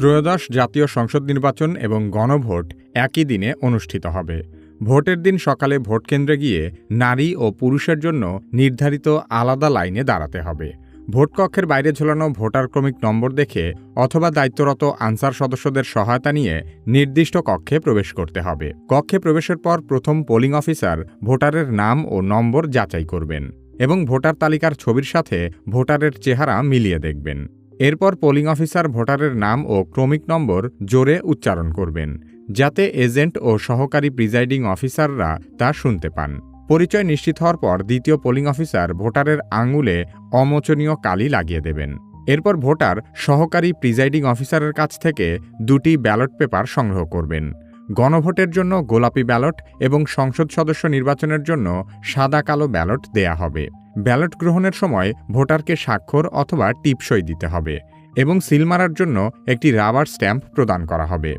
ত্রয়োদশ জাতীয় সংসদ নির্বাচন এবং গণভোট একই দিনে অনুষ্ঠিত হবে। ভোটের দিন সকালে ভোটকেন্দ্রে গিয়ে নারী ও পুরুষের জন্য নির্ধারিত আলাদা লাইনে দাঁড়াতে হবে। ভোটকক্ষের বাইরে ঝোলানো ভোটার ক্রমিক নম্বর দেখে অথবা দায়িত্বরত আনসার সদস্যদের সহায়তা নিয়ে নির্দিষ্ট কক্ষে প্রবেশ করতে হবে। কক্ষে প্রবেশের পর প্রথম পোলিং অফিসার ভোটারের নাম ও নম্বর যাচাই করবেন এবং ভোটার তালিকার ছবির সাথে ভোটারের চেহারা মিলিয়ে দেখবেন। এরপর পোলিং অফিসার ভোটারের নাম ও ক্রমিক নম্বর জোরে উচ্চারণ করবেন, যাতে এজেন্ট ও সহকারী প্রিজাইডিং অফিসাররা তা শুনতে পান। পরিচয় নিশ্চিত হওয়ার পর দ্বিতীয় পোলিং অফিসার ভোটারের আঙুলে অমোচনীয় কালি লাগিয়ে দেবেন। এরপর ভোটার সহকারী প্রিজাইডিং অফিসারের কাছ থেকে 2টি ব্যালট পেপার সংগ্রহ করবেন। গণভোটের জন্য গোলাপি ব্যালট এবং সংসদ সদস্য নির্বাচনের জন্য সাদা কালো ব্যালট দেয়া হবে। ব্যালট গ্রহণের সময় ভোটারকে স্বাক্ষর অথবা টিপসই দিতে হবে এবং সিল মারার জন্য একটি রাবার স্ট্যাম্প প্রদান করা হবে।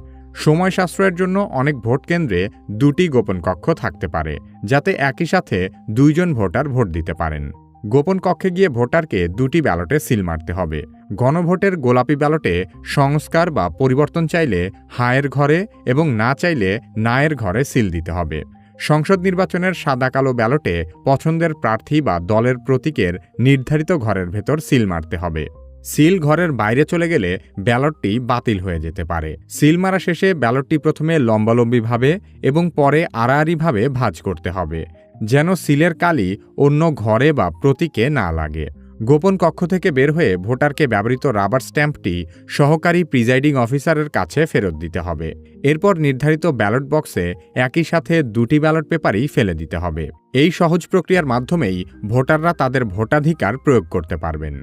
সময় সাশ্রয়ের জন্য অনেক ভোট কেন্দ্রে 2টি গোপন কক্ষ থাকতে পারে, যাতে একই সাথে 2 জন ভোটার ভোট দিতে পারেন। গোপন কক্ষে গিয়ে ভোটারকে 2টি ব্যালটে সিল মারতে হবে। গণভোটের গোলাপি ব্যালটে সংস্কার বা পরিবর্তন চাইলে হায়ের ঘরে এবং না চাইলে নায়ের ঘরে সিল দিতে হবে। সংসদ নির্বাচনের সাদা কালো ব্যালটে পছন্দের প্রার্থী বা দলের প্রতীকের নির্ধারিত ঘরের ভেতর সিল মারতে হবে। সিল ঘরের বাইরে চলে গেলে ব্যালটটি বাতিল হয়ে যেতে পারে। সিল মারা শেষে ব্যালটটি প্রথমে লম্বালম্বিভাবে এবং পরে আড়াআড়িভাবে ভাঁজ করতে হবে, যেন সিলের কালি অন্য ঘরে বা প্রতীকে না লাগে। গোপন কক্ষ থেকে বের হয়ে ভোটারকে ব্যবহৃত রাবার স্ট্যাম্পটি সহকারী প্রিজাইডিং অফিসারের কাছে ফেরত দিতে হবে। এরপর নির্ধারিত ব্যালট বক্সে একই সাথে 2টি ব্যালট পেপারই ফেলে দিতে হবে। এই সহজ প্রক্রিয়ার মাধ্যমেই ভোটাররা তাদের ভোটাধিকার প্রয়োগ করতে পারবেন।